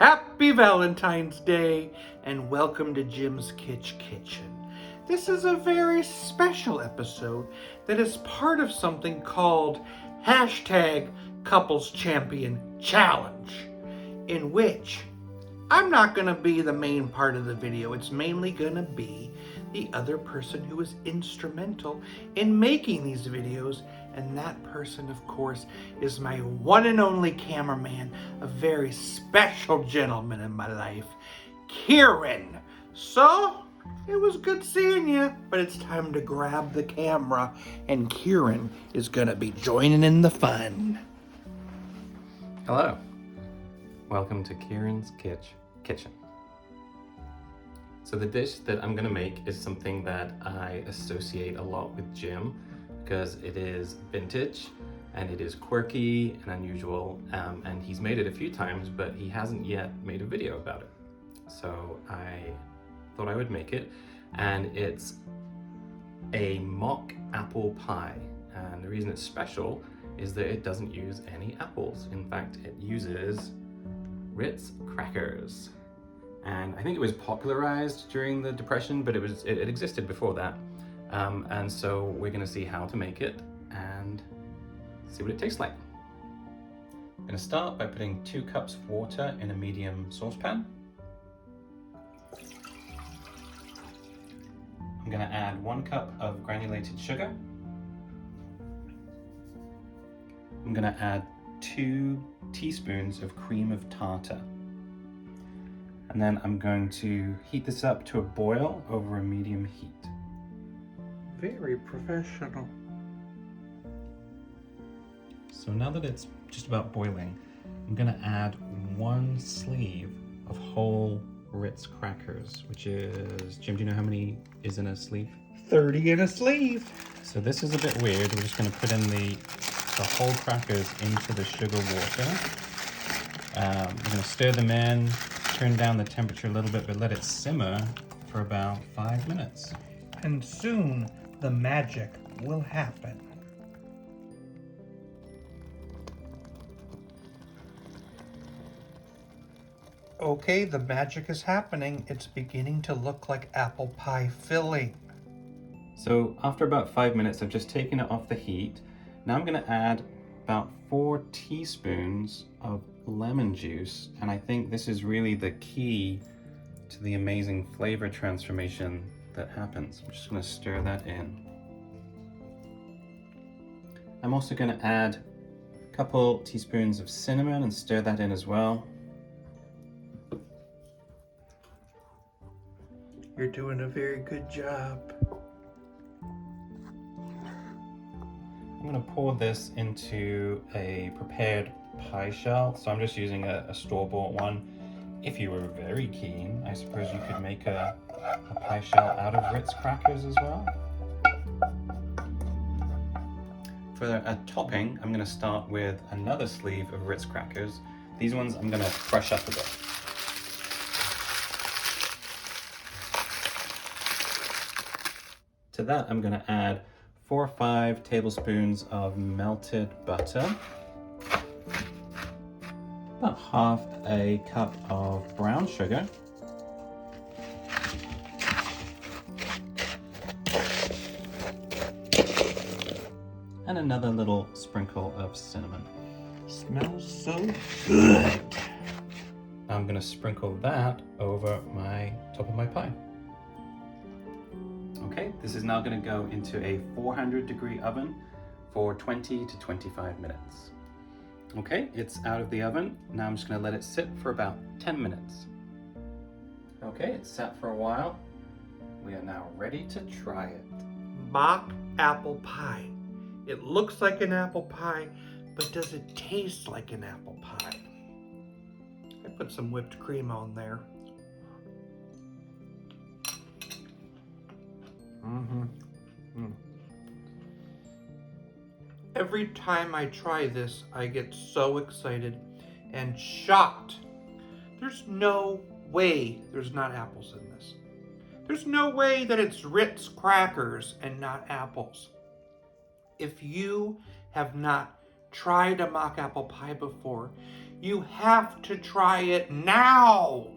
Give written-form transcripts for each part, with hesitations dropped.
Happy Valentine's Day and welcome to Jim's Kitsch Kitchen. This is a very special episode that is part of something called #Couples Champion Challenge, in which I'm not going to be the main part of the video. It's mainly going to be the other person who is instrumental in making these videos, and that person, of course, is my one and only cameraman, a very special gentleman in my life, Kieron. So, it was good seeing you, but it's time to grab the camera, and Kieron is gonna be joining in the fun. Hello. Welcome to Kieron's Kitchen. So the dish that I'm gonna make is something that I associate a lot with Jim because it is vintage and it is quirky and unusual, and he's made it a few times, but he hasn't yet made a video about it. So I thought I would make it, and it's a mock apple pie. And the reason it's special is that it doesn't use any apples. In fact, it uses Ritz crackers. And I think it was popularized during the Depression, but it existed before that. And so we're gonna see how to make it and see what it tastes like. I'm gonna start by putting 2 cups of water in a medium saucepan. I'm gonna add 1 cup of granulated sugar. I'm gonna add 2 teaspoons of cream of tartar. And then I'm going to heat this up to a boil over a medium heat. Very professional. So now that it's just about boiling, I'm gonna add 1 sleeve of whole Ritz crackers, which is, Jim, do you know how many is in a sleeve? 30 in a sleeve. So this is a bit weird. We're just gonna put in the whole crackers into the sugar water. We're gonna stir them in, turn down the temperature a little bit, but let it simmer for about 5 minutes. And soon the magic will happen. Okay, the magic is happening. It's beginning to look like apple pie filling. So after about 5 minutes, I've just taken it off the heat. Now I'm gonna add about 4 teaspoons of lemon juice, and I think this is really the key to the amazing flavor transformation that happens. I'm just gonna stir that in. I'm also gonna add a couple teaspoons of cinnamon and stir that in as well. You're doing a very good job. I'm gonna pour this into a prepared pie shell. So I'm just using a store-bought one. If you were very keen, I suppose you could make a pie shell out of Ritz crackers as well. For a topping, I'm gonna start with another sleeve of Ritz crackers. These ones I'm gonna crush up a bit. To that, I'm gonna add 4 or 5 tablespoons of melted butter, about half a cup of brown sugar, and another little sprinkle of cinnamon. Smells so good. I'm gonna sprinkle that over my top of my pie. Okay, this is now gonna go into a 400-degree oven for 20 to 25 minutes. Okay, it's out of the oven. Now I'm just gonna let it sit for about 10 minutes. Okay, it's sat for a while. We are now ready to try it. Mock apple pie. It looks like an apple pie, but does it taste like an apple pie? I put some whipped cream on there. Every time I try this, I get so excited and shocked. There's no way there's not apples in this. There's no way that it's Ritz crackers and not apples. If you have not tried a mock apple pie before, You have to try it now.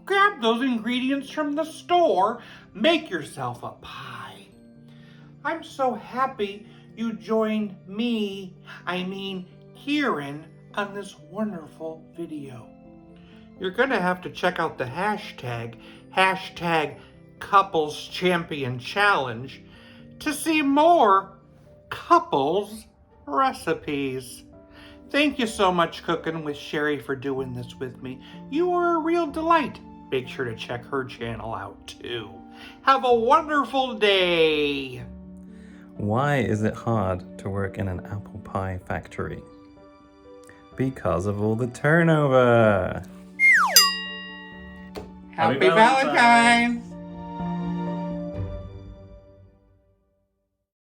Grab those ingredients from the store. Make yourself a pie. I'm so happy you joined me, Kieron, on this wonderful video. You're gonna have to check out the hashtag Couples Champion Challenge to see more couples recipes. Thank you so much, Cooking with Sherry, for doing this with me. You are a real delight. Make sure to check her channel out too. Have a wonderful day. Why is it hard to work in an apple pie factory? Because of all the turnover. Happy Valentine.